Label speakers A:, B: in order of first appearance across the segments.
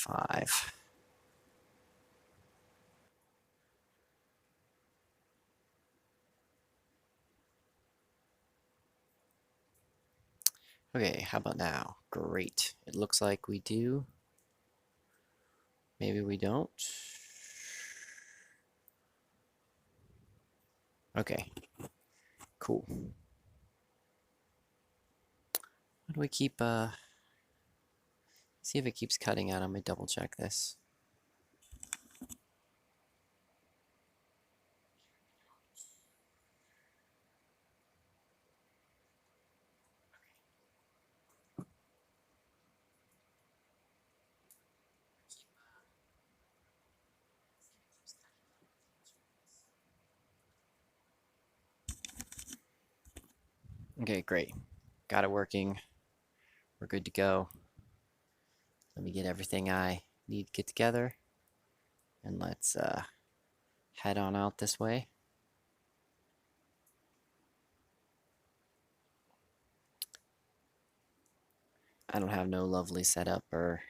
A: 5. Okay, how about now? Great. It looks like we do. Maybe we don't. Okay, cool. How do we keep, see if it keeps cutting out? I'm gonna double check this. Okay, great. Got it working. We're good to go. Let me get everything I need to get together, and let's head on out this way. I don't have no lovely setup or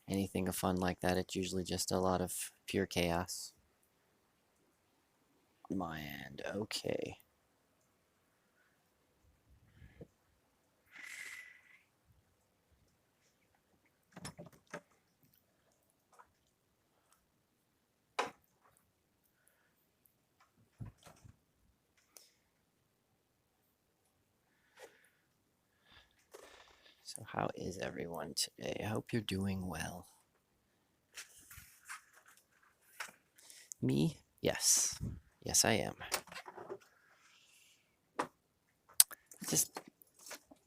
A: anything of fun like that. It's usually just a lot of pure chaos on my end. Okay. So how is everyone today? I hope you're doing well. Me? Yes. Yes, I am. Just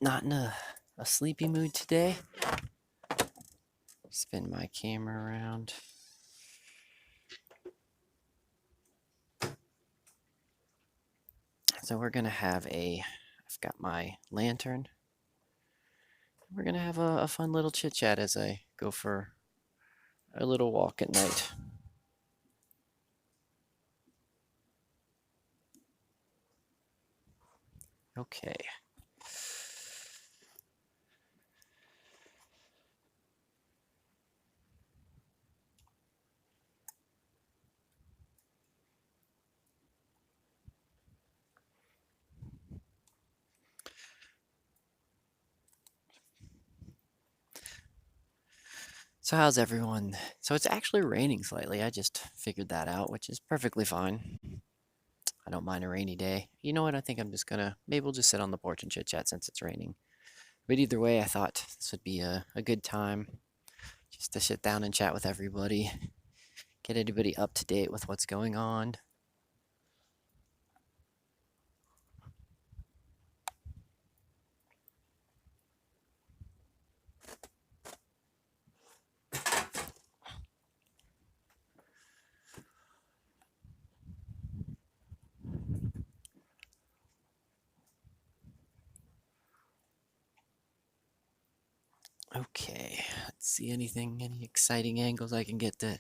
A: not in a sleepy mood today. Spin my camera around. So we're gonna have I've got my lantern. We're gonna have a fun little chit chat as I go for a little walk at night. Okay. So how's everyone? So it's actually raining slightly. I just figured that out, which is perfectly fine. I don't mind a rainy day. You know what? I think I'm just gonna maybe we'll just sit on the porch and chit chat since it's raining. But either way, I thought this would be a good time just to sit down and chat with everybody, get everybody up to date with what's going on. Okay, let's see any exciting angles I can get to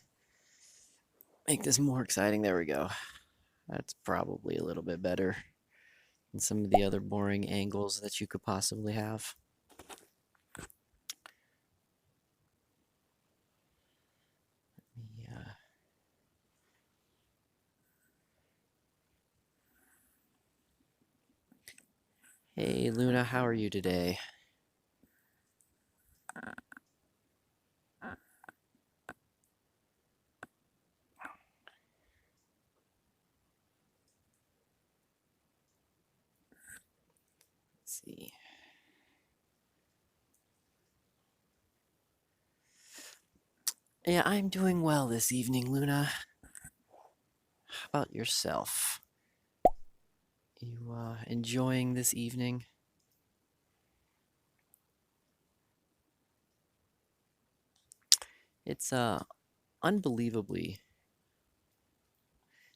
A: make this more exciting. There we go. That's probably a little bit better than some of the other boring angles that you could possibly have. Yeah. Hey Luna, how are you today? Let's see. Yeah, I'm doing well this evening, Luna. How about yourself? You enjoying this evening? It's unbelievably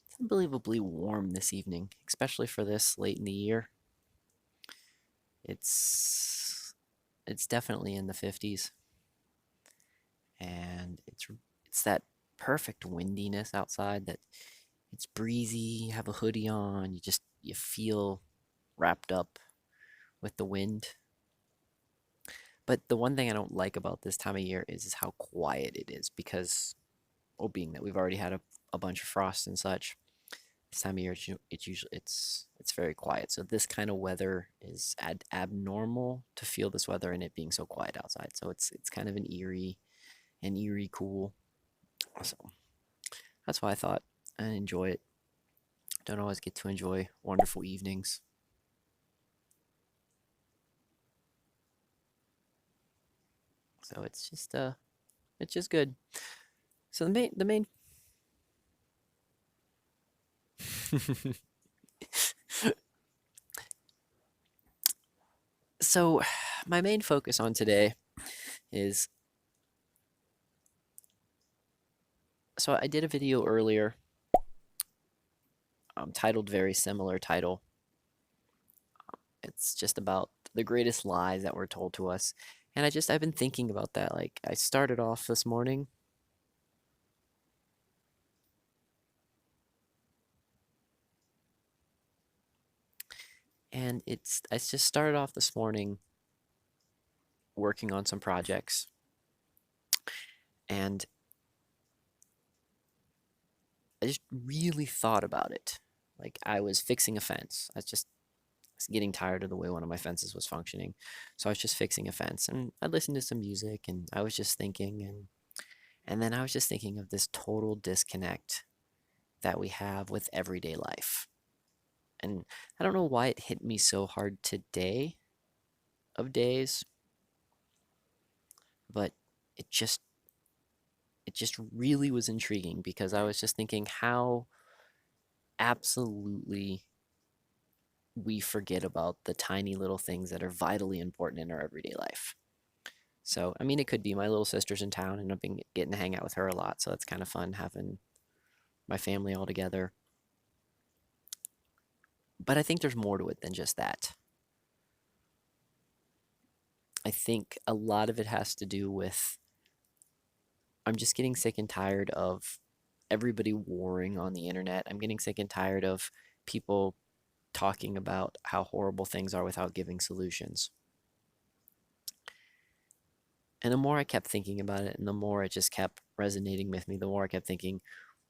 A: it's unbelievably warm this evening, especially for this late in the year. It's definitely in the 50s, and it's that perfect windiness outside that it's breezy, you have a hoodie on, you feel wrapped up with the wind. But the one thing I don't like about this time of year is how quiet it is because, well, being that we've already had a bunch of frost and such, this time of year it's usually it's very quiet. So this kind of weather is abnormal to feel this weather and it being so quiet outside. So it's kind of an eerie cool. So that's why I thought I enjoy it. Don't always get to enjoy wonderful evenings. So it's just good. So the main so my main focus on today is, so I did a video earlier, titled very similar title. It's just about the greatest lies that were told to us. And I've been thinking about that. Like I started off this morning and I just started off this morning working on some projects and I just really thought about it. Like I was fixing a fence. I was getting tired of the way one of my fences was functioning. So I was just fixing a fence and I listened to some music and I was just thinking and then I was just thinking of this total disconnect that we have with everyday life. And I don't know why it hit me so hard today of days, but it just it just really was intriguing because I was just thinking how absolutely we forget about the tiny little things that are vitally important in our everyday life. So, I mean, it could be my little sister's in town and I've been getting to hang out with her a lot. So that's kind of fun having my family all together. But I think there's more to it than just that. I think a lot of it has to do with I'm just getting sick and tired of everybody warring on the internet. I'm getting sick and tired of people talking about how horrible things are without giving solutions. And the more I kept thinking about it and the more it just kept resonating with me, the more I kept thinking,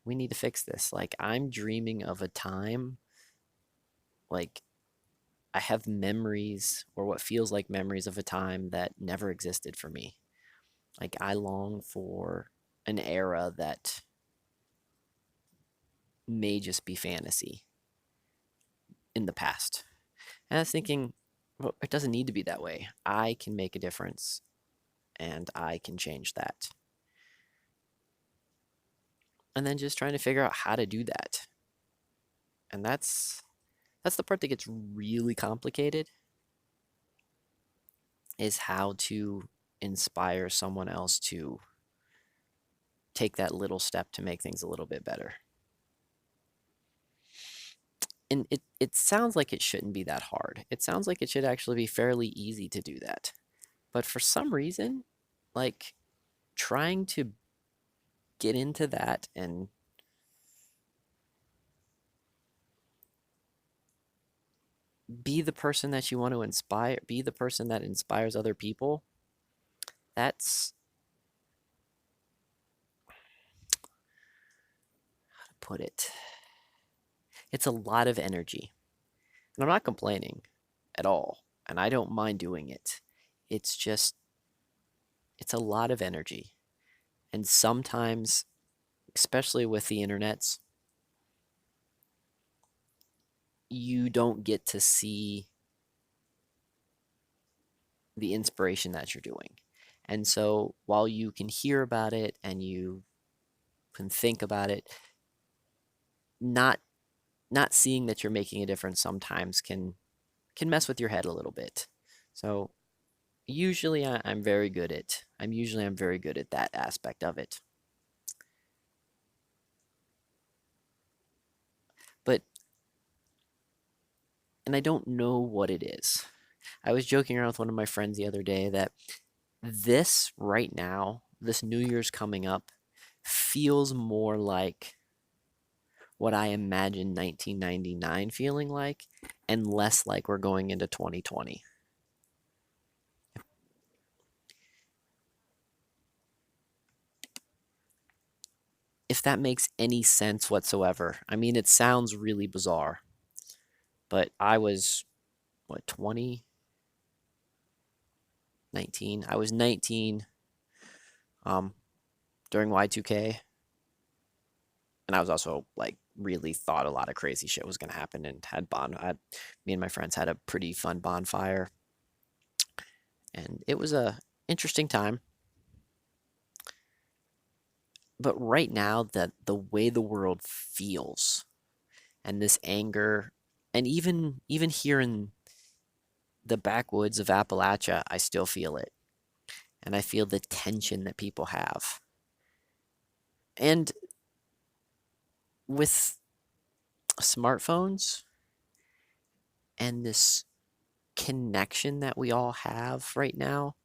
A: we need to fix this. Like, I'm dreaming of a time, like, I have memories or what feels like memories of a time that never existed for me. Like, I long for an era that may just be fantasy in the past. And I was thinking, well, it doesn't need to be that way. I can make a difference and I can change that. And then just trying to figure out how to do that. And that's the part that gets really complicated is how to inspire someone else to take that little step to make things a little bit better. And it sounds like it shouldn't be that hard. It sounds like it should actually be fairly easy to do that. But for some reason, like trying to get into that and be the person that you want to inspire, be the person that inspires other people, that's how to put it. It's a lot of energy. And I'm not complaining at all. And I don't mind doing it. It's just, it's a lot of energy. And sometimes, especially with the internets, you don't get to see the inspiration that you're doing. And so while you can hear about it and you can think about it, not not seeing that you're making a difference sometimes can mess with your head a little bit. So usually I'm very good at that aspect of it. But and I don't know what it is. I was joking around with one of my friends the other day that this right now, this New Year's coming up, feels more like what I imagine 1999 feeling like and less like we're going into 2020. if that makes any sense whatsoever. I mean, it sounds really bizarre, but I was, what, 20, 19? I was 19 um, during Y2K, and I was also like really thought a lot of crazy shit was gonna happen and me and my friends had a pretty fun bonfire, and it was a interesting time. But right now, that the way the world feels and this anger, and even here in the backwoods of Appalachia, I still feel it. And I feel the tension that people have. And with smartphones and this connection that we all have right now,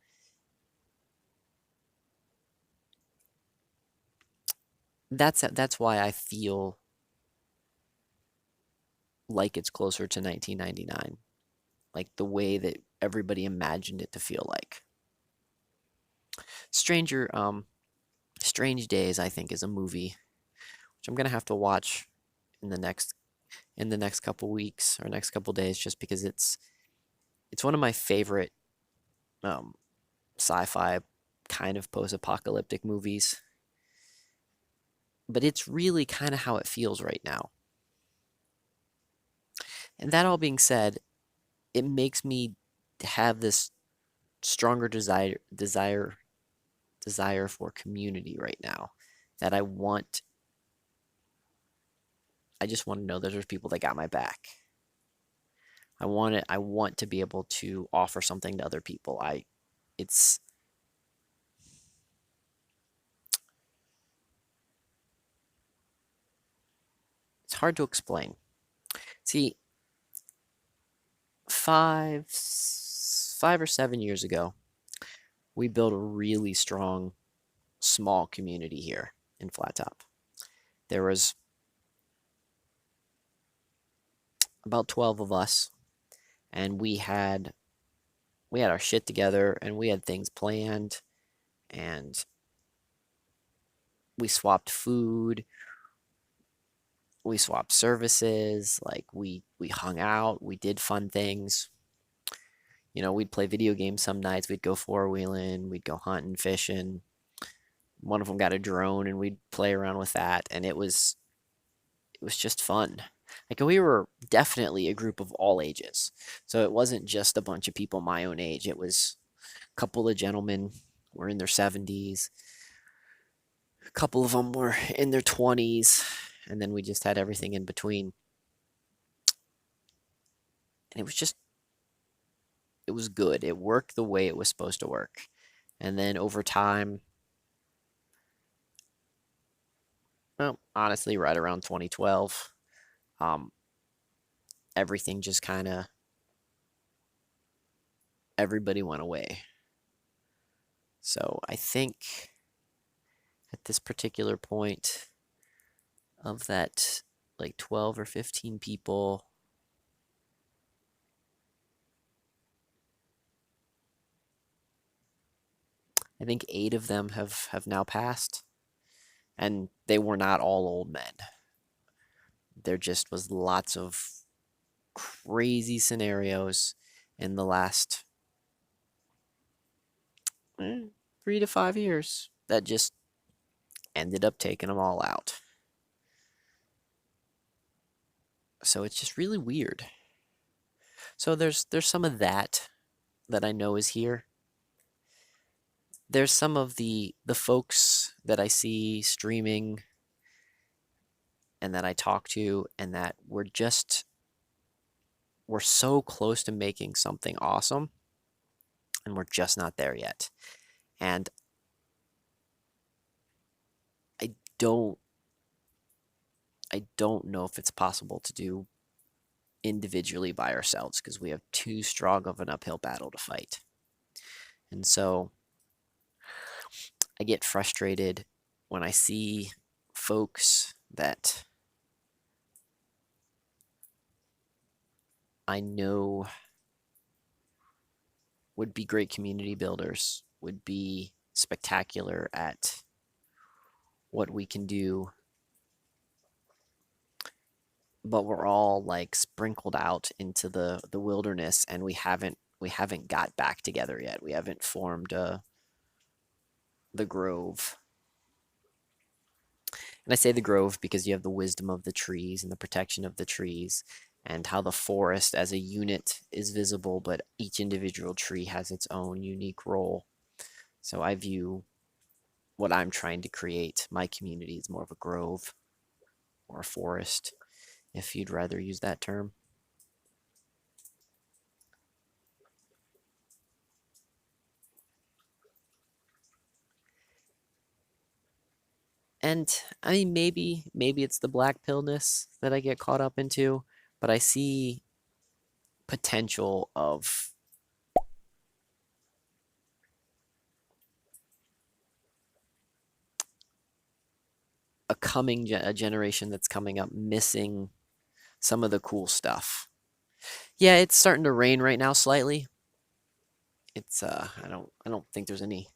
A: that's why I feel like it's closer to 1999, like the way that everybody imagined it to feel like. Stranger Strange Days, I think, is a movie which I'm gonna have to watch in the next couple weeks or next couple days, just because it's one of my favorite um, sci-fi kind of post-apocalyptic movies. But it's really kind of how it feels right now. And that all being said, it makes me have this stronger desire for community right now, that I just want to know that there's people that got my back. I want to be able to offer something to other people. It's it's hard to explain. See, 5 or 7 years ago, we built a really strong small community here in Flat Top. There was about 12 of us, and we had our shit together, and we had things planned, and we swapped food, we swapped services, like we hung out, we did fun things. You know, we'd play video games some nights, we'd go four-wheeling, we'd go hunting, fishing. One of them got a drone and we'd play around with that, and it was just fun. Like, we were definitely a group of all ages. So it wasn't just a bunch of people my own age. It was a couple of gentlemen were in their 70s, a couple of them were in their 20s, and then we just had everything in between. And it was good. It worked the way it was supposed to work. And then over time, well, honestly, right around 2012, um, everything just kind of, everybody went away. So I think at this particular point of that, like 12 or 15 people, I think 8 of them have now passed, and they were not all old men. There just was lots of crazy scenarios in the last 3 to 5 years that just ended up taking them all out. So it's just really weird. So there's some of that that I know is here. There's some of the folks that I see streaming and that I talk to, and that we're so close to making something awesome, and we're just not there yet. And I don't I don't know if it's possible to do individually by ourselves, because we have too strong of an uphill battle to fight. And so I get frustrated when I see folks that I know would be great community builders, would be spectacular at what we can do, but we're all like sprinkled out into the wilderness, and we haven't got back together yet. We haven't formed the grove. And I say the grove because you have the wisdom of the trees and the protection of the trees, and how the forest as a unit is visible, but each individual tree has its own unique role. So I view what I'm trying to create, my community, is more of a grove or a forest, if you'd rather use that term. And I mean, maybe it's the black pillness that I get caught up into, but I see potential of a generation that's coming up missing some of the cool stuff. Yeah, it's starting to rain right now slightly. It's I don't think there's any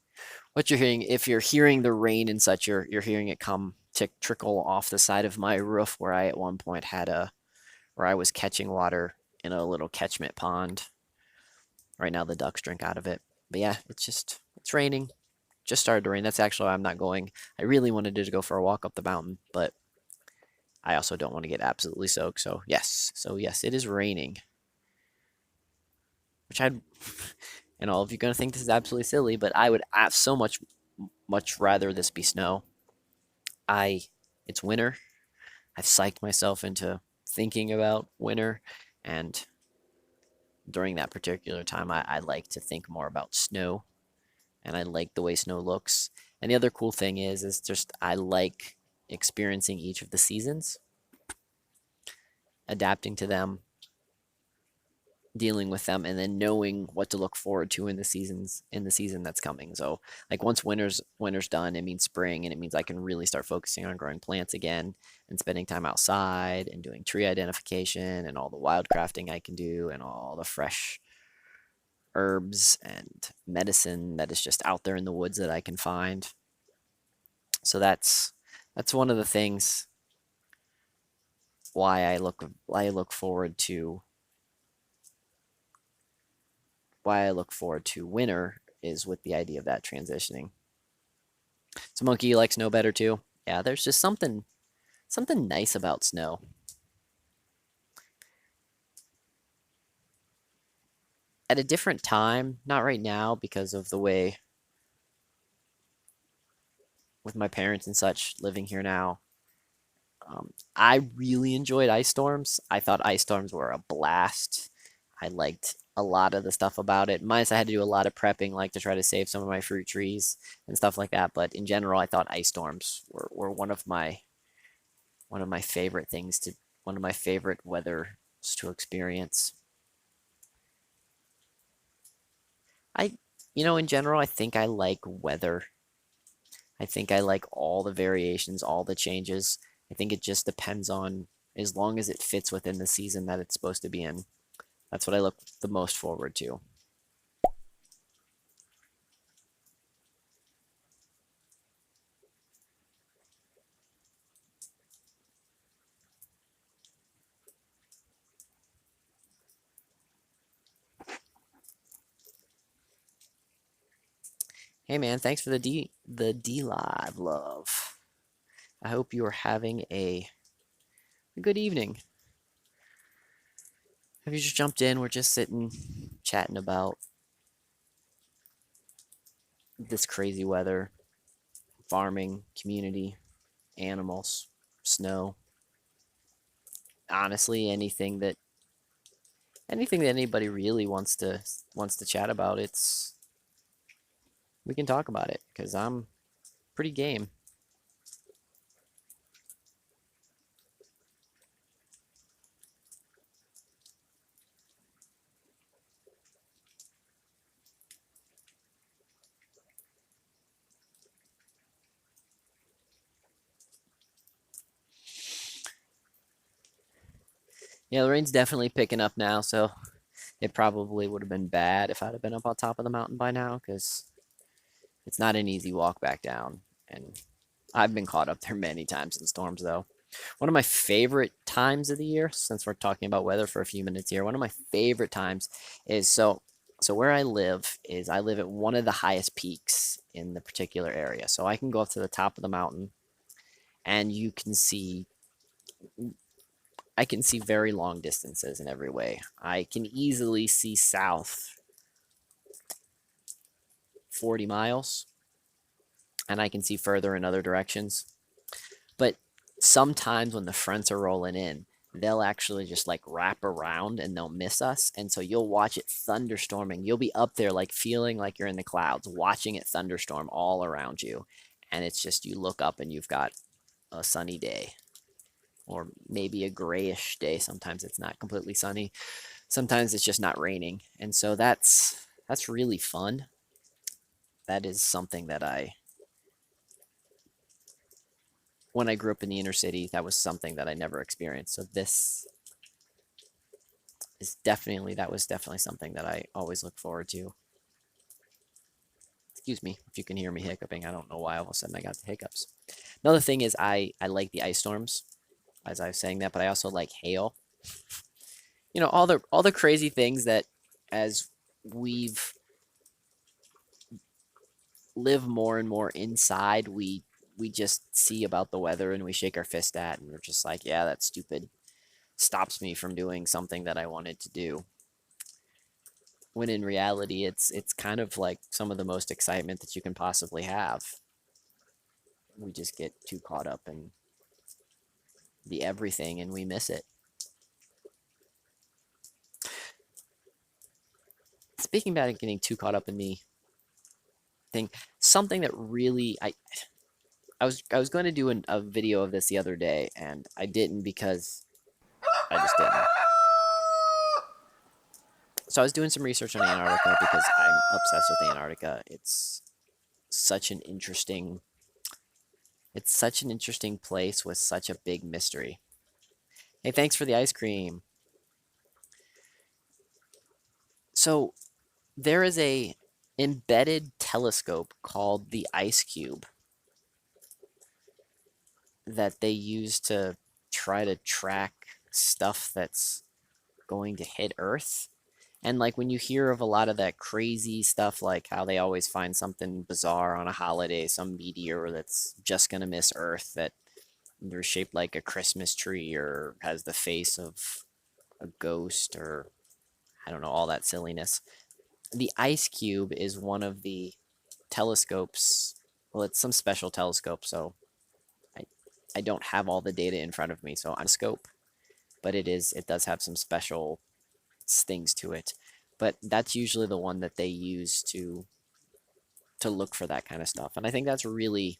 A: what you're hearing. If you're hearing the rain and such, you're hearing it come trickle off the side of my roof where I at one point had a where I was catching water in a little catchment pond. Right now the ducks drink out of it. But yeah, it's raining. Just started to rain. That's actually why I'm not going. I really wanted to go for a walk up the mountain, but I also don't want to get absolutely soaked. So yes, it is raining. Which I'd and all of you are gonna think this is absolutely silly, but I would so much rather this be snow. I it's winter. I've psyched myself into thinking about winter, and during that particular time I like to think more about snow, and I like the way snow looks. And the other cool thing is just I like experiencing each of the seasons, adapting to them, dealing with them, and then knowing what to look forward to in the season that's coming. So like once winter's done, it means spring, and it means I can really start focusing on growing plants again and spending time outside and doing tree identification and all the wild crafting I can do and all the fresh herbs and medicine that is just out there in the woods that I can find. So that's one of the things why I look forward to winter is with the idea of that transitioning. So Monkey, you like snow better too? Yeah, there's just something nice about snow. At a different time, not right now because of the way with my parents and such living here now. I really enjoyed ice storms. I thought ice storms were a blast. I liked a lot of the stuff about it. Minus I had to do a lot of prepping, like to try to save some of my fruit trees and stuff like that. But in general, I thought ice storms were one of my favorite things to one of my favorite weathers to experience. I in general, I think I like weather. I think I like all the variations, all the changes. I think it just depends on as long as it fits within the season that it's supposed to be in. That's what I look the most forward to. Hey man, thanks for the D live love. I hope you are having a good evening. Have you just jumped in? We're just sitting chatting about this crazy weather, farming, community, animals, snow. Honestly, anything that anybody really wants to chat about, it's we can talk about it because I'm pretty game. Yeah, the rain's definitely picking up now, so it probably would have been bad if I'd have been up on top of the mountain by now because it's not an easy walk back down. And I've been caught up there many times in storms, though. One of my favorite times of the year, since we're talking about weather for a few minutes here, one of my favorite times is so where I live at one of the highest peaks in the particular area. So I can go up to the top of the mountain and I can see very long distances in every way. I can easily see south 40 miles and I can see further in other directions. But sometimes when the fronts are rolling in, they'll actually just like wrap around and they'll miss us. And so you'll watch it thunderstorming. You'll be up there like feeling like you're in the clouds, watching it thunderstorm all around you. And it's just you look up and you've got a sunny day or maybe a grayish day. Sometimes it's not completely sunny. Sometimes it's just not raining. And so that's really fun. That is something that I when I grew up in the inner city, that was something that I never experienced. So that was definitely something that I always look forward to. Excuse me if you can hear me hiccuping. I don't know why all of a sudden I got the hiccups. Another thing is I like the ice storms, as I was saying that, but I also like hail. You know, all the crazy things that as we've lived more and more inside, we just see about the weather and we shake our fist at and we're just like, yeah, that's stupid. Stops me from doing something that I wanted to do. When in reality it's kind of like some of the most excitement that you can possibly have. We just get too caught up in the everything and we miss it. Speaking about getting too caught up in the thing, something that really I was going to do a video of this the other day and I didn't because I just didn't. So I was doing some research on Antarctica because I'm obsessed with Antarctica. Such an interesting it's such an interesting place with such a big mystery. Hey, thanks for the ice cream. So there is a embedded telescope called the Ice Cube that they use to try to track stuff that's going to hit Earth. And like when you hear of a lot of that crazy stuff, like how they always find something bizarre on a holiday, some meteor that's just going to miss Earth that they're shaped like a Christmas tree or has the face of a ghost or I don't know, all that silliness. The Ice Cube is one of the telescopes. Well, it's some special telescope, so I I don't have all the data in front of me, so I'm scope, but it does have some special things to it. But that's usually the one that they use to look for that kind of stuff. And I think that's really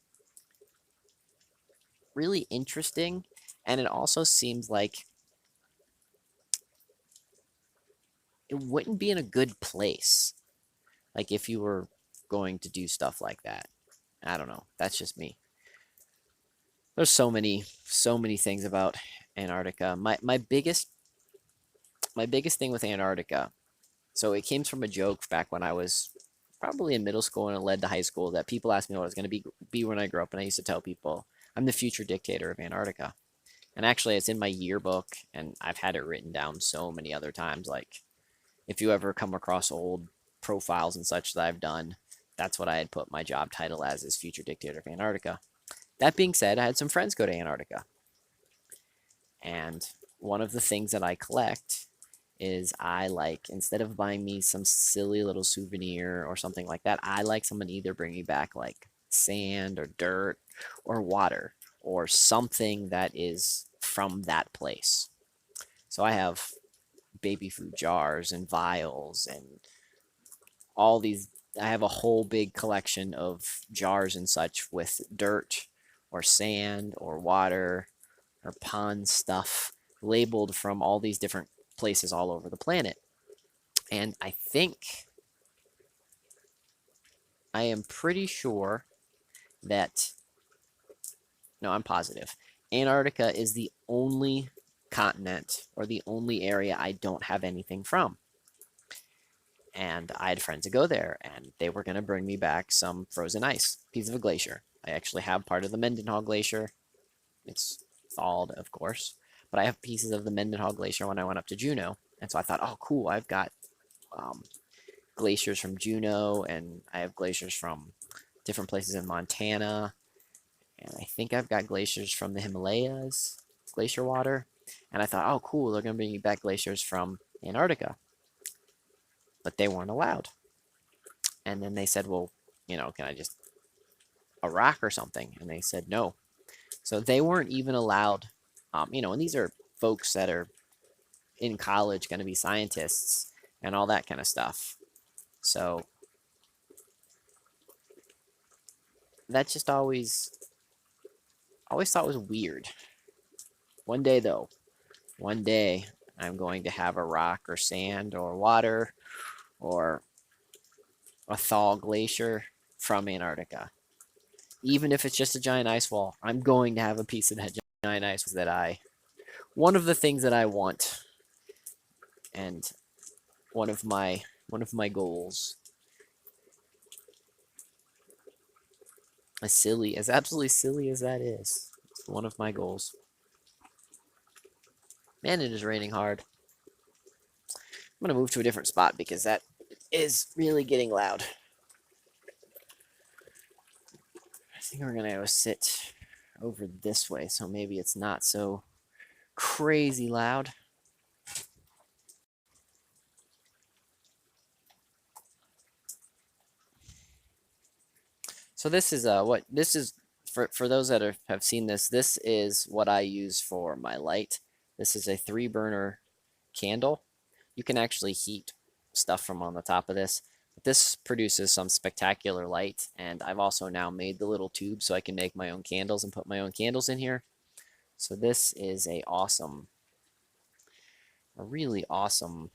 A: interesting. And it also seems like it wouldn't be in a good place. Like if you were going to do stuff like that. I don't know. That's just me. There's so many things about Antarctica. My biggest thing with Antarctica. So it came from a joke back when I was probably in middle school and it led to high school that people asked me what I was going to be when I grew up, and I used to tell people I'm the future dictator of Antarctica. And actually, it's in my yearbook, and I've had it written down so many other times. Like, if you ever come across old profiles and such that I've done, that's what I had put my job title as, is future dictator of Antarctica. That being said, I had some friends go to Antarctica. And one of the things that I collect is I like, instead of buying me some silly little souvenir or something like that, I like someone to either bring me back like sand or dirt or water or something that is from that place. So I have baby food jars and vials and all these. I have a whole big collection of jars and such with dirt or sand or water or pond stuff labeled from all these different places all over the planet. And I am pretty sure that, no, I'm positive, Antarctica is the only continent or the only area I don't have anything from. And I had friends that go there and they were going to bring me back some frozen ice, piece of a glacier. I actually have part of the Mendenhall Glacier. It's thawed, of course, but I have pieces of the Mendenhall Glacier when I went up to Juneau. And so I thought, oh, cool, I've got um, glaciers from Juneau, and I have glaciers from different places in Montana, and I think I've got glaciers from the Himalayas, glacier water. And I thought, oh, cool, they're going to bring me back glaciers from Antarctica, but they weren't allowed. And then they said, well, can I just a rock or something? And they said no. So they weren't even allowed. And these are folks that are in college going to be scientists and all that kind of stuff. So that just always thought was weird. One day though, one day I'm going to have a rock or sand or water or a thaw glacier from Antarctica. Even if it's just a giant ice wall, I'm going to have a piece of that giant ice that one of the things that I want, and one of my goals. As absolutely silly as that is, it's one of my goals. Man, it is raining hard. I'm gonna move to a different spot because that is really getting loud. I think we're gonna go sit over this way, so maybe it's not so crazy loud. So this is what this is for those that have seen this. This is what I use for my light. This is a 3-burner candle. You can actually heat stuff from on the top of this. But this produces some spectacular light, and I've also now made the little tube so I can make my own candles and put my own candles in here. So this is a really awesome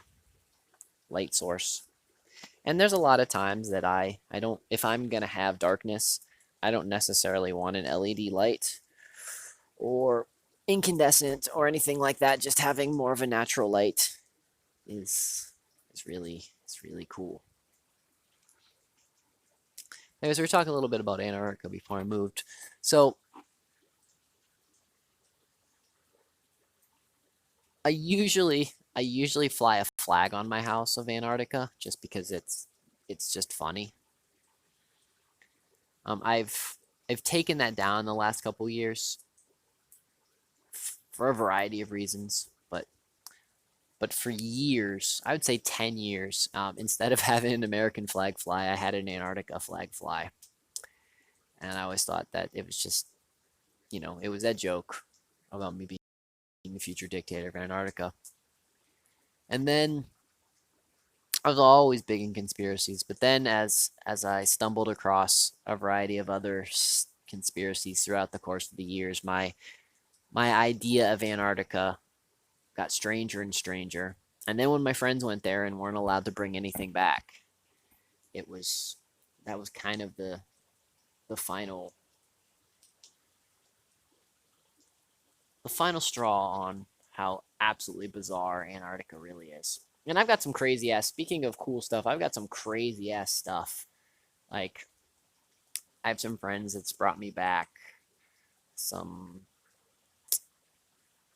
A: light source. And there's a lot of times that I don't, if I'm gonna have darkness, I don't necessarily want an LED light or incandescent or anything like that. Just having more of a natural light is really cool. Anyways, we were talking a little bit about Antarctica before I moved. So I usually fly a flag on my house of Antarctica just because it's just funny. I've taken that down the last couple years for a variety of reasons, but for years, I would say 10 years, instead of having an American flag fly, I had an Antarctica flag fly. And I always thought that it was just, it was that joke about me being the future dictator of Antarctica. And then I was always big in conspiracies, but then as I stumbled across a variety of other conspiracies throughout the course of the years, my idea of Antarctica got stranger and stranger. And then when my friends went there and weren't allowed to bring anything back, that was kind of the final straw on how absolutely bizarre Antarctica really is. And I've got some crazy ass, speaking of cool stuff, I've got some crazy ass stuff. Like, I have some friends that's brought me back some,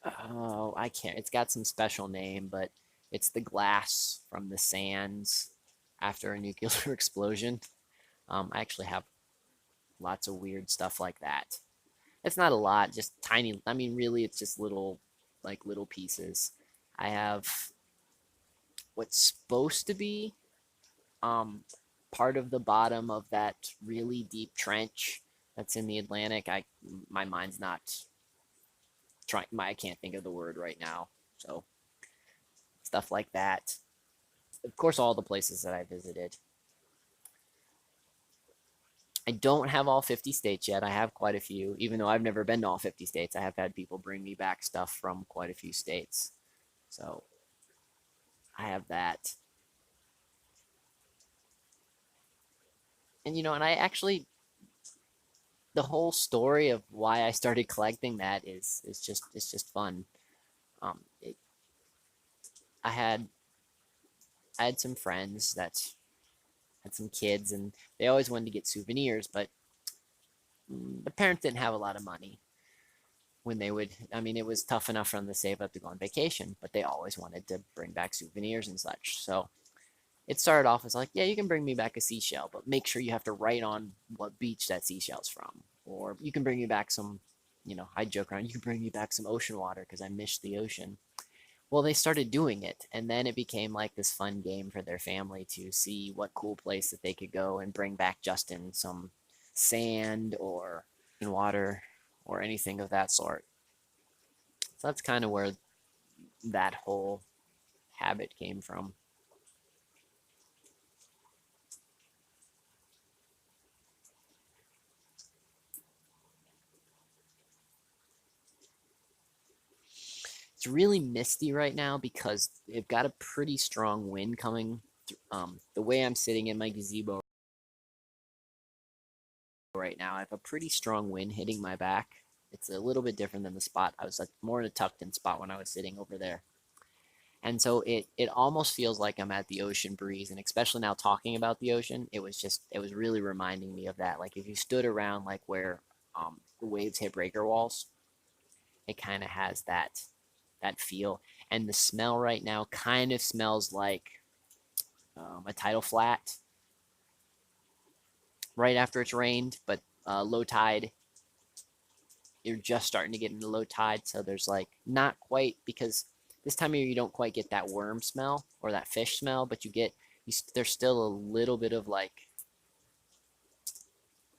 A: oh, I can't, it's got some special name, but it's the glass from the sands after a nuclear explosion. I actually have lots of weird stuff like that. It's not a lot, just tiny. I mean, really, it's just little pieces. I have what's supposed to be um, part of the bottom of that really deep trench that's in the Atlantic. My mind's not trying. I can't think of the word right now. So stuff like that. Of course, all the places that I visited. I don't have all 50 states yet. I have quite a few, even though I've never been to all 50 states. I have had people bring me back stuff from quite a few states. So I have that. And and I actually, the whole story of why I started collecting that is it's just fun. Um, it, I had some friends that had some kids, and they always wanted to get souvenirs, but the parents didn't have a lot of money when they would, I mean, it was tough enough for them to save up to go on vacation, but they always wanted to bring back souvenirs and such. So it started off as like, yeah, you can bring me back a seashell, but make sure you have to write on what beach that seashell's from. Or you can bring me back some, I joke around, you can bring me back some ocean water because I miss the ocean. Well, they started doing it, and then it became like this fun game for their family to see what cool place that they could go and bring back Justin some sand or water or anything of that sort. So that's kind of where that whole habit came from. It's really misty right now because they've got a pretty strong wind coming. The way I'm sitting in my gazebo right now, I have a pretty strong wind hitting my back. It's a little bit different than the spot. I was like more in a tucked in spot when I was sitting over there. And so it almost feels like I'm at the ocean breeze. And especially now talking about the ocean, it was really reminding me of that. Like if you stood around like where the waves hit breaker walls, it kind of has that feel. And the smell right now kind of smells like a tidal flat right after it's rained, but low tide. You're just starting to get into low tide, so there's like not quite, because this time of year you don't quite get that worm smell or that fish smell, but there's still a little bit of like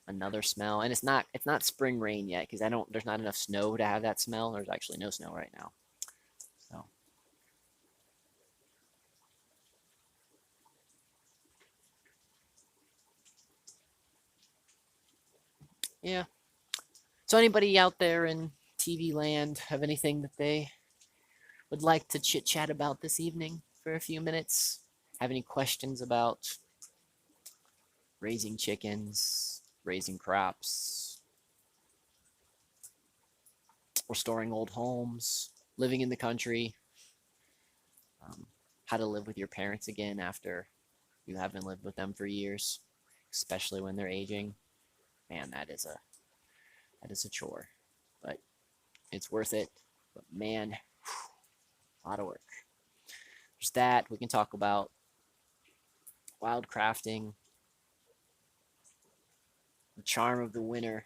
A: another smell, and it's not spring rain yet because I don't there's not enough snow to have that smell. There's actually no snow right now, so yeah. So anybody out there in TV land have anything that they would like to chit chat about this evening for a few minutes? Have any questions about raising chickens, raising crops, restoring old homes, living in the country, um, how to live with your parents again after you haven't lived with them for years, especially when they're aging? Man, that is a chore, but it's worth it. But man, a lot of work. There's that. We can talk about wild crafting, the charm of the winter.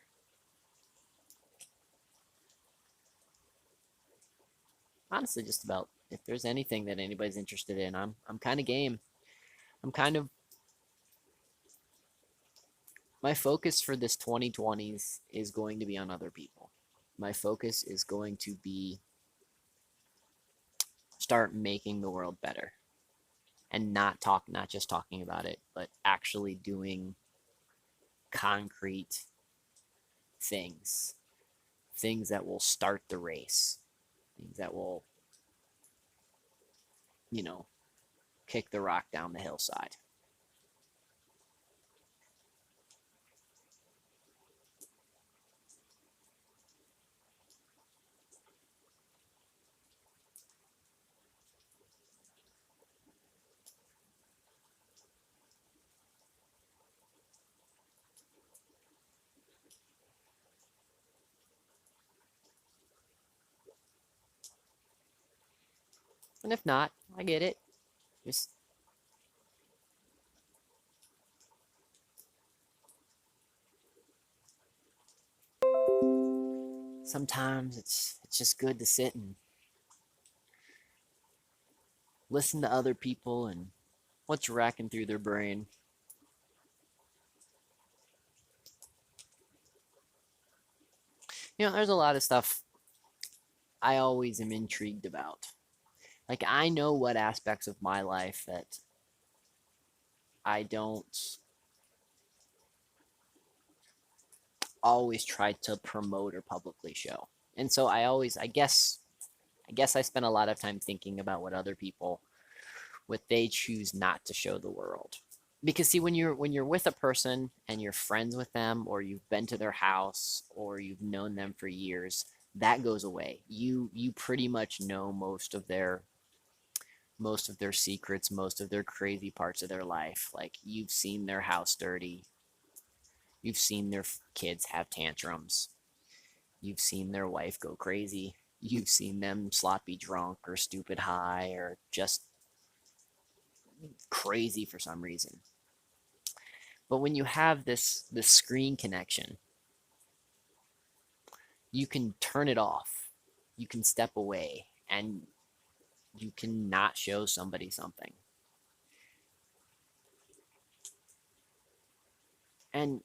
A: Honestly, just about if there's anything that anybody's interested in, I'm kind of game. I'm kind of My focus for this 2020s is going to be on other people. My focus is going to be start making the world better and not just talking about it, but actually doing concrete things, things that will start the race, things that will, you know, kick the rock down the hillside. And if not, I get it. Just sometimes it's just good to sit and listen to other people and what's racking through their brain. There's a lot of stuff I always am intrigued about. Like, I know what aspects of my life that I don't always try to promote or publicly show. And so I guess I spend a lot of time thinking about what they choose not to show the world. Because see, when you're with a person and you're friends with them, or you've been to their house, or you've known them for years, that goes away. You pretty much know most of their secrets, most of their crazy parts of their life. Like, you've seen their house dirty, You've seen their kids have tantrums. You've seen their wife go crazy. You've seen them sloppy drunk or stupid high or just crazy for some reason. But when you have this screen connection, you can turn it off. You can step away and you can not show somebody something. And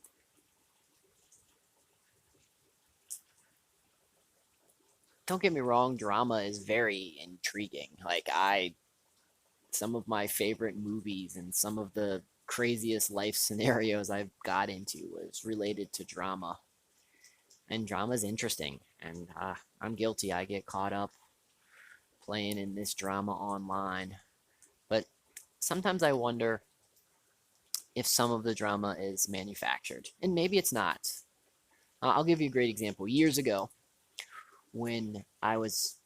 A: don't get me wrong, drama is very intriguing. Some of my favorite movies and some of the craziest life scenarios I've got into was related to drama. And drama is interesting. And I'm guilty. I get caught up playing in this drama online. But sometimes I wonder if some of the drama is manufactured. And maybe it's not. I'll give you a great example. Years ago, when I was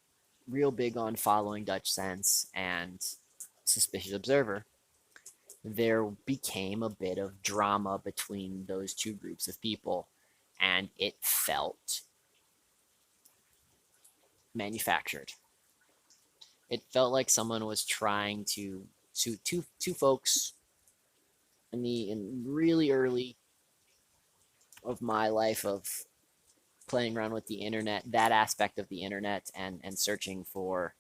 A: real big on following Dutch Sense and Suspicious Observer, there became a bit of drama between those two groups of people, and it felt manufactured. It felt like someone was trying to suit two folks in really early of my life of playing around with the internet, that aspect of the internet, and searching for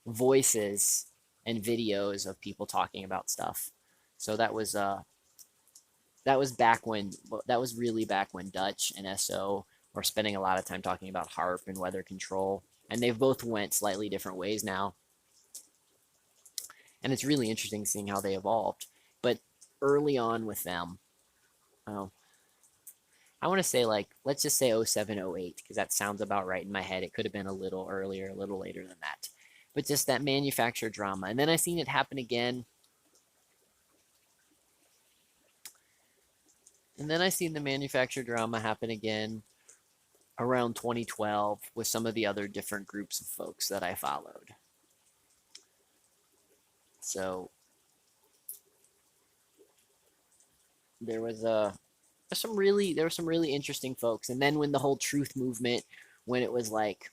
A: voices and videos of people talking about stuff. So that was back when that was really back when Dutch and SO were spending a lot of time talking about HARP and weather control, and they've both went slightly different ways now. And it's really interesting seeing how they evolved. But early on with them, oh, I want to say let's just say 07, 08, because that sounds about right in my head. It could have been a little earlier, a little later than that. But just that manufactured drama. And then I seen it happen again. And then I seen the manufactured drama happen again around 2012 with some of the other different groups of folks that I followed. So there was some really interesting folks. And then when the whole truth movement, when it was like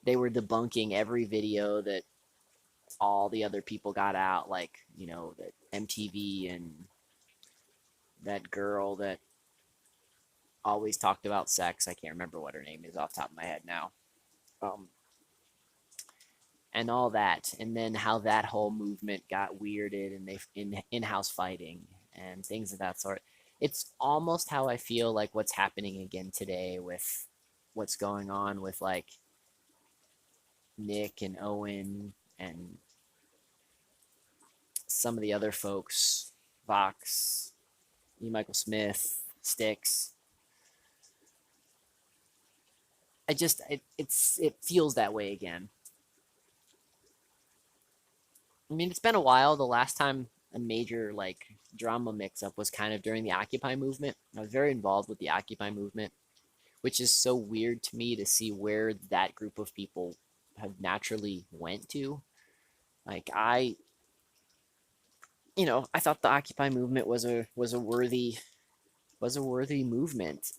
A: they were debunking every video that all the other people got out, like, that MTV and that girl that always talked about sex. I can't remember what her name is off the top of my head now. And all that, and then how that whole movement got weirded, and they in-house fighting and things of that sort. It's almost how I feel like what's happening again today with what's going on with like Nick and Owen and some of the other folks, Vox, E. Michael Smith, Styx. It feels that way again. I mean, it's been a while. The last time a major drama mix up was kind of during the Occupy movement. I was very involved with the Occupy movement, which is so weird to me to see where that group of people have naturally went to. Like I thought the Occupy movement was a worthy movement,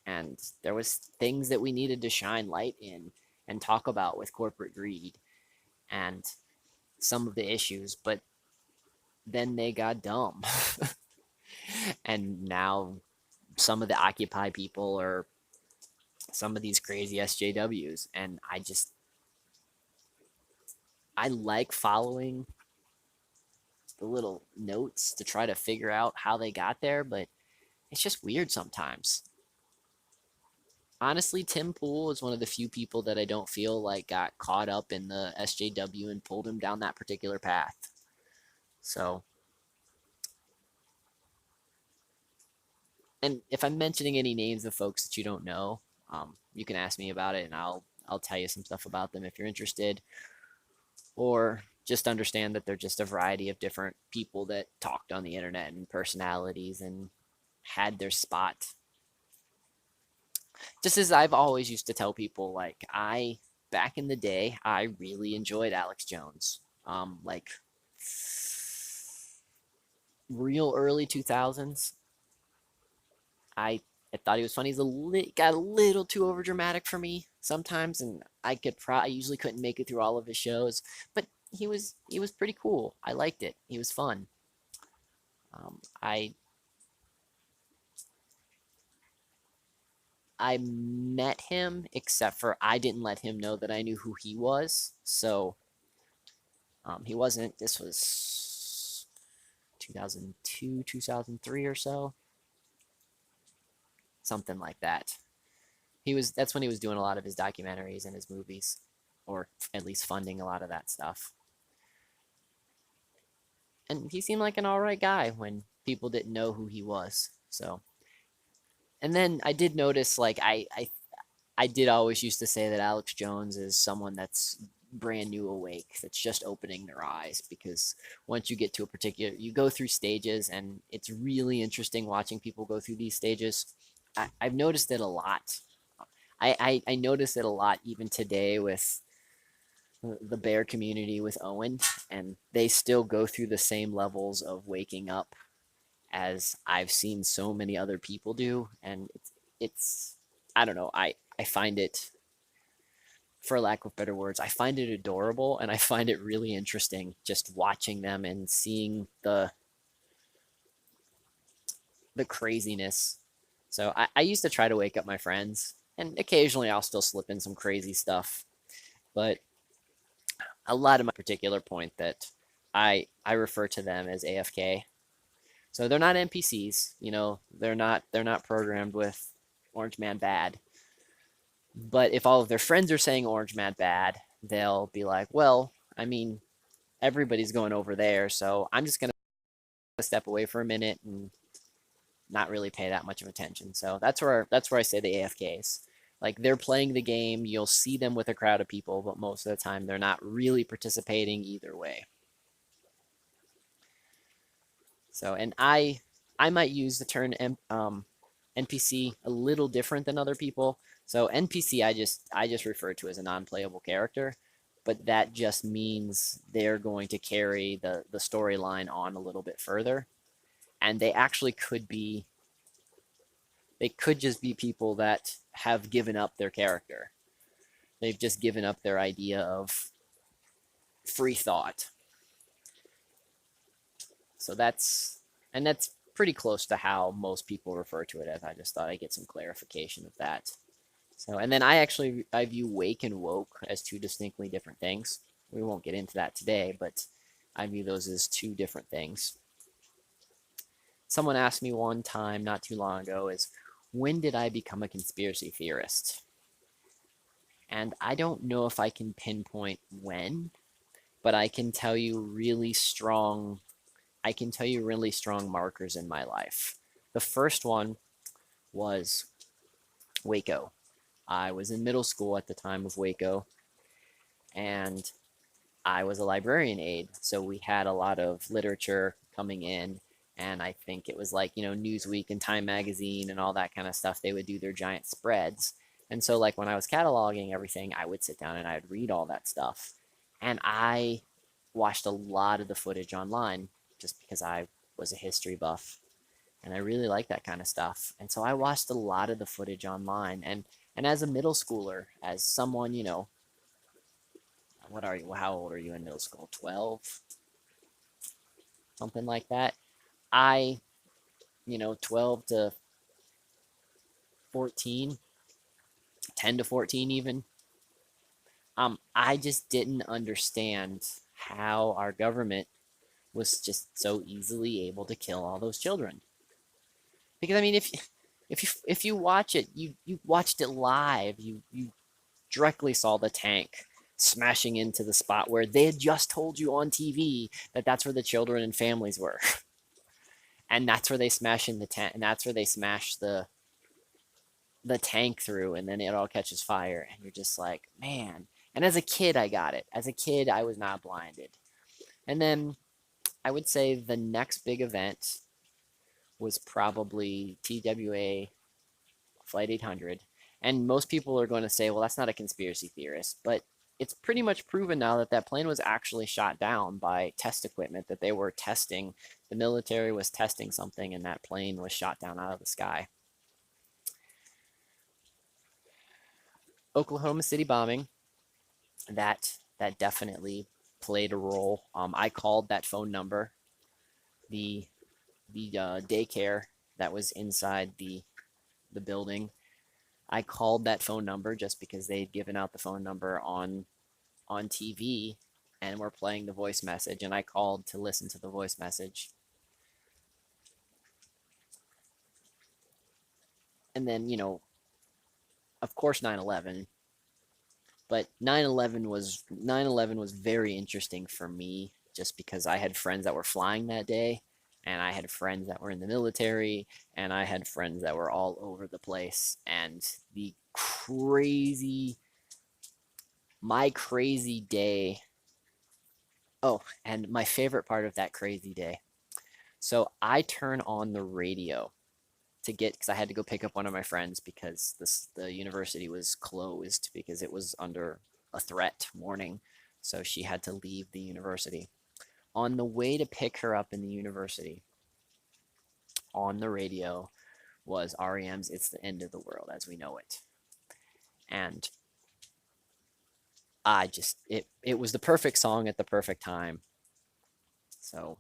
A: and there was things that we needed to shine light in and talk about with corporate greed and some of the issues, but then they got dumb. And now some of the Occupy people are some of these crazy SJWs, and I like following the little notes to try to figure out how they got there, but it's just weird sometimes. Honestly, Tim Pool is one of the few people that I don't feel like got caught up in the SJW and pulled him down that particular path. So, and if I'm mentioning any names of folks that you don't know, you can ask me about it, and I'll tell you some stuff about them if you're interested, or just understand that they're just a variety of different people that talked on the internet and personalities and had their spot. Just as I've always used to tell people, back in the day, I really enjoyed Alex Jones. Like real early 2000s, I I thought he was funny. Got a little too overdramatic for me sometimes, and I usually couldn't make it through all of his shows, but he was pretty cool. I liked it. He was fun. I I met him, except for I didn't let him know that I knew who he was. So he wasn't. This was 2002, 2003 or so, something like that. That's when he was doing a lot of his documentaries and his movies, or at least funding a lot of that stuff. And he seemed like an all right guy when people didn't know who he was. So, and then I did notice, like I did always used to say that Alex Jones is someone that's brand new awake, that's just opening their eyes, because once you get to a particular, you go through stages, and it's really interesting watching people go through these stages. I've noticed it a lot. I noticed it a lot even today with the bear community with Owen, and they still go through the same levels of waking up as I've seen so many other people do, and it's I don't know, I find it, for lack of better words, I find it adorable, and I find it really interesting just watching them and seeing the craziness. So I used to try to wake up my friends, and occasionally I'll still slip in some crazy stuff, but a lot of my particular point that I refer to them as AFK. So they're not NPCs, they're not programmed with Orange Man bad. But if all of their friends are saying Orange Man bad, they'll be like, well, I mean, everybody's going over there, so I'm just gonna step away for a minute and not really pay that much of attention. So that's where I say the AFKs. Like, they're playing the game, you'll see them with a crowd of people, but most of the time they're not really participating either way. So, and I might use the term NPC a little different than other people. So NPC I just refer to as a non-playable character, but that just means they're going to carry the storyline on a little bit further, and they could just be people that have given up their character. They've just given up their idea of free thought. So that's pretty close to how most people refer to it as. I just thought I'd get some clarification of that. So, and then I view wake and woke as two distinctly different things. We won't get into that today, but I view those as two different things. Someone asked me one time not too long ago is, when did I become a conspiracy theorist? And I don't know if I can pinpoint when, but I can tell you really strong markers in my life. The first one was Waco. I was in middle school at the time of Waco, and I was a librarian aide. So we had a lot of literature coming in, and I think it was like, Newsweek and Time Magazine and all that kind of stuff. They would do their giant spreads. And so, like, when I was cataloging everything, I would sit down and I would read all that stuff. And I watched a lot of the footage online just because I was a history buff and I really like that kind of stuff. And so I watched a lot of the footage online. And as a middle schooler, as someone, what are you? How old are you in middle school? 12, something like that. I, 12 to 14, 10 to 14 even. I just didn't understand how our government was just so easily able to kill all those children. Because I mean, if you watch it, you watched it live. You directly saw the tank smashing into the spot where they had just told you on TV that that's where the children and families were, and that's where they smash in the tent, and that's where they smash the tank through, and then it all catches fire, and you're just like, man. And as a kid, I got it. As a kid, I was not blinded. And then I would say the next big event was probably TWA Flight 800. And most people are going to say, well, that's not a conspiracy theorist. But it's pretty much proven now that that plane was actually shot down by test equipment that they were testing. The military was testing something, and that plane was shot down out of the sky. Oklahoma City bombing, that definitely played a role. I called that phone number, the daycare that was inside the building. I called that phone number just because they'd given out the phone number on TV and were playing the voice message, and I called to listen to the voice message. And then, of course 9/11, but 9/11 was very interesting for me just because I had friends that were flying that day, and I had friends that were in the military, and I had friends that were all over the place. And the crazy my crazy day. Oh, and my favorite part of that crazy day. So I turn on the radio to get, because I had to go pick up one of my friends because the university was closed because it was under a threat warning. So she had to leave the university. On the way to pick her up in the university, on the radio was REM's "It's the End of the World as We Know It." And it was the perfect song at the perfect time. So,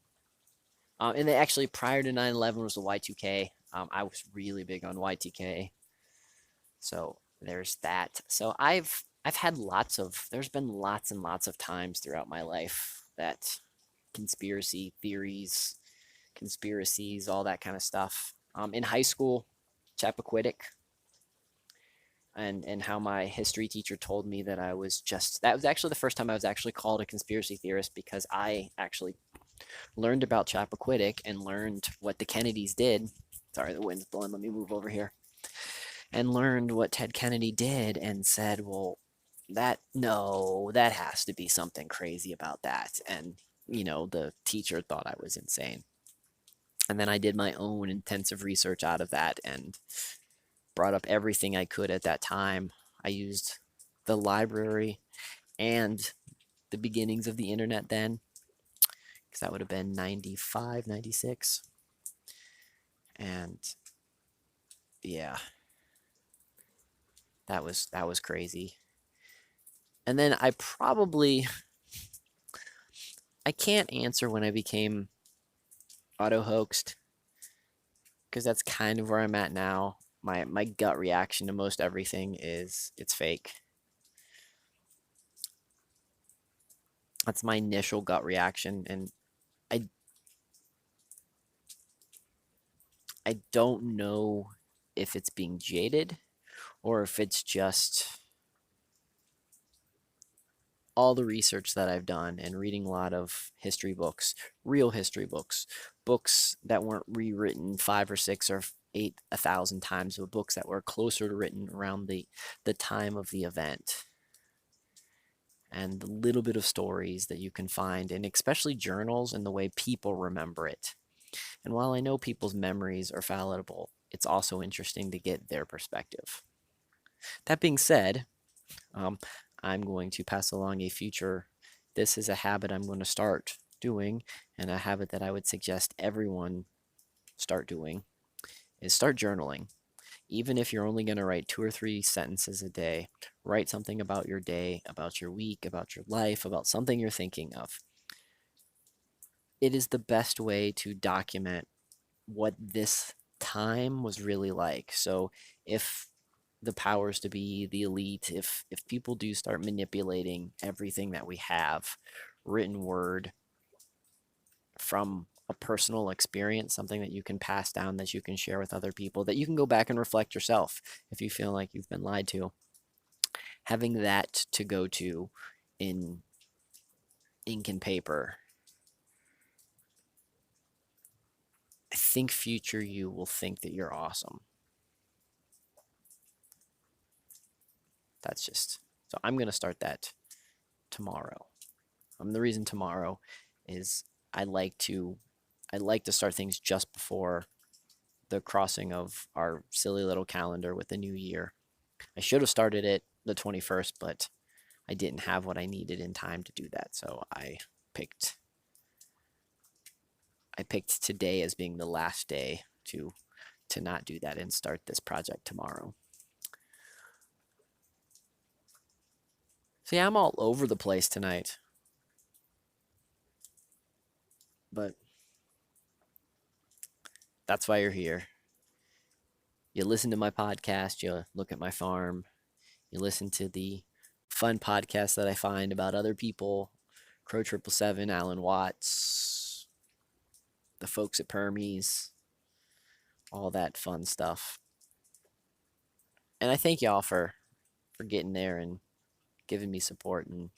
A: and then actually prior to 9/11 was the Y2K. I was really big on Y2K. So there's that. So I've had there's been lots and lots of times throughout my life that conspiracy theories, conspiracies, all that kind of stuff. In high school, Chappaquiddick, and how my history teacher told me that that was actually the first time I was actually called a conspiracy theorist, because I actually learned about Chappaquiddick and learned what the Kennedys did. Sorry, the wind's blowing. Let me move over here. And learned what Ted Kennedy did and said, well, that has to be something crazy about that. And, the teacher thought I was insane. And then I did my own intensive research out of that and brought up everything I could at that time. I used the library and the beginnings of the internet then, because that would have been 95, 96. And yeah, that was crazy. And then I can't answer when I became auto hoaxed, because that's kind of where I'm at now. My gut reaction to most everything is it's fake. That's my initial gut reaction, and I I don't know if it's being jaded or if it's just all the research that I've done and reading a lot of history books, real history books, books that weren't rewritten 5 or 6 or 8 1,000 times, but books that were closer to written around the time of the event, and the little bit of stories that you can find, and especially journals and the way people remember it. And while I know people's memories are fallible, it's also interesting to get their perspective. That being said, um, I'm going to pass along a future. This is a habit I'm going to start doing, and a habit that I would suggest everyone start doing is start journaling. Even if you're only going to write 2 or 3 sentences a day, write something about your day, about your week, about your life, about something you're thinking of. It is the best way to document what this time was really like. So if the powers to be, the elite, if people do start manipulating everything that we have, written word from a personal experience, something that you can pass down, that you can share with other people, that you can go back and reflect yourself if you feel like you've been lied to, having that to go to in ink and paper, I think future you will think that you're awesome. That's just, so I'm going to start that tomorrow. The reason tomorrow is I like to I like to start things just before the crossing of our silly little calendar with the new year. I should have started it the 21st, but I didn't have what I needed in time to do that. So picked I picked today as being the last day to not do that and start this project tomorrow. So yeah, I'm all over the place tonight. But that's why you're here. You listen to my podcast, you look at my farm, you listen to the fun podcasts that I find about other people, Crow 777, Alan Watts, the folks at Permies, all that fun stuff. And I thank y'all for getting there and giving me support and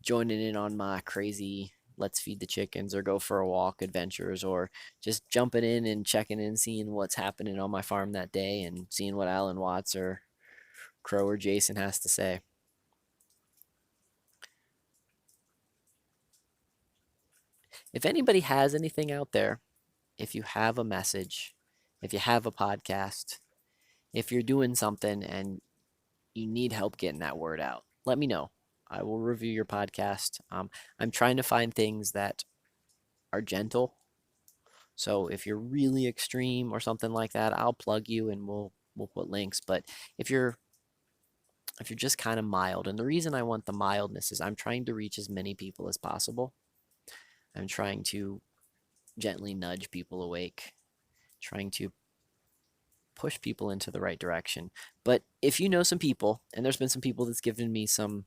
A: joining in on my crazy let's feed the chickens or go for a walk adventures, or just jumping in and checking in, seeing what's happening on my farm that day and seeing what Alan Watts or Crow or Jason has to say. If anybody has anything out there, if you have a message, if you have a podcast, if you're doing something and you need help getting that word out, let me know. I will review your podcast. I'm trying to find things that are gentle. So if you're really extreme or something like that, I'll plug you and we'll put links. But if you're if you're just kind of mild, and the reason I want the mildness is I'm trying to reach as many people as possible. I'm trying to gently nudge people awake, trying to push people into the right direction. But if you know some people, and there's been some people that's given me some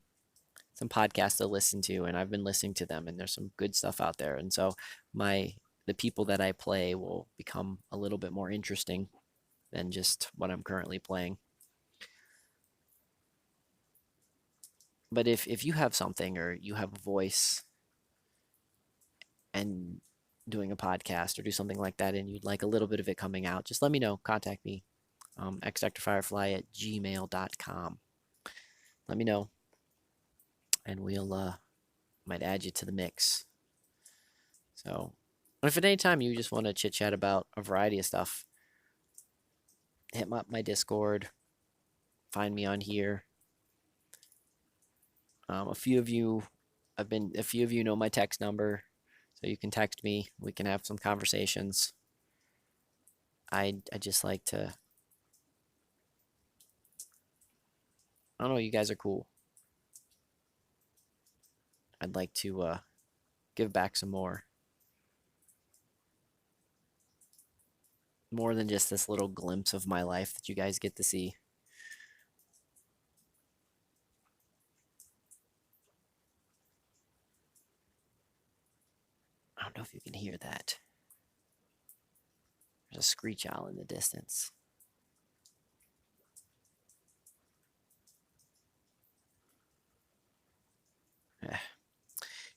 A: podcasts to listen to, and I've been listening to them, and there's some good stuff out there. And so the people that I play will become a little bit more interesting than just what I'm currently playing. But if you have something or you have a voice and doing a podcast or do something like that and you'd like a little bit of it coming out, just let me know. Contact me, xdrfirefly@gmail.com. Let me know, and we'll might add you to the mix. So, if at any time you just want to chit chat about a variety of stuff, hit my Discord, find me on here. A few of you know my text number, so you can text me. We can have some conversations. I just like to. I don't know. You guys are cool. I'd like to give back some more than just this little glimpse of my life that you guys get to see. I don't know if you can hear that. There's a screech owl in the distance. Eh,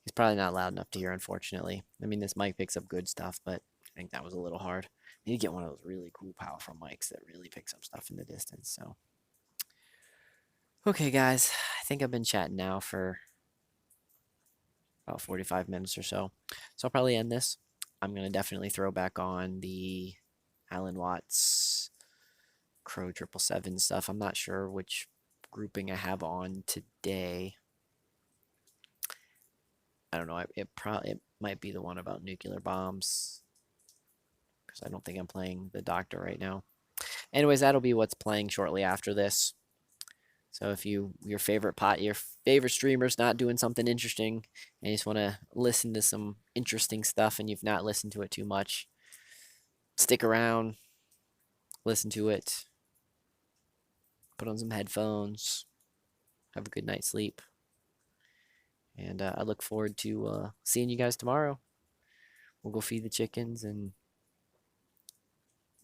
A: he's probably not loud enough to hear, unfortunately. I mean, this mic picks up good stuff, but I think that was a little hard. I need to get one of those really cool, powerful mics that really picks up stuff in the distance. So, okay, guys, I think I've been chatting now for about 45 minutes or so. So I'll probably end this. I'm going to definitely throw back on the Alan Watts Crow 777 stuff. I'm not sure which grouping I have on today. I don't know. It might be the one about nuclear bombs, because I don't think I'm playing the Doctor right now. Anyways, that'll be what's playing shortly after this. So if your favorite streamer's not doing something interesting and you just want to listen to some interesting stuff and you've not listened to it too much, stick around, listen to it, put on some headphones, have a good night's sleep, and I look forward to seeing you guys tomorrow. We'll go feed the chickens and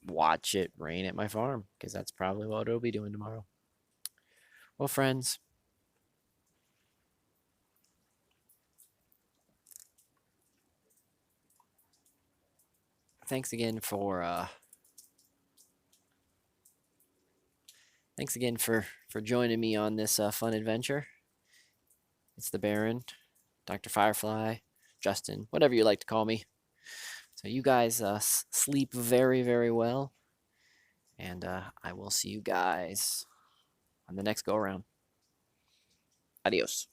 A: watch it rain at my farm, because that's probably what it'll be doing tomorrow. Well, friends, thanks again for joining me on this fun adventure. It's the Baron, Dr. Firefly, Justin, whatever you like to call me. So you guys sleep very, very well, and I will see you guys on the next go around. Adios.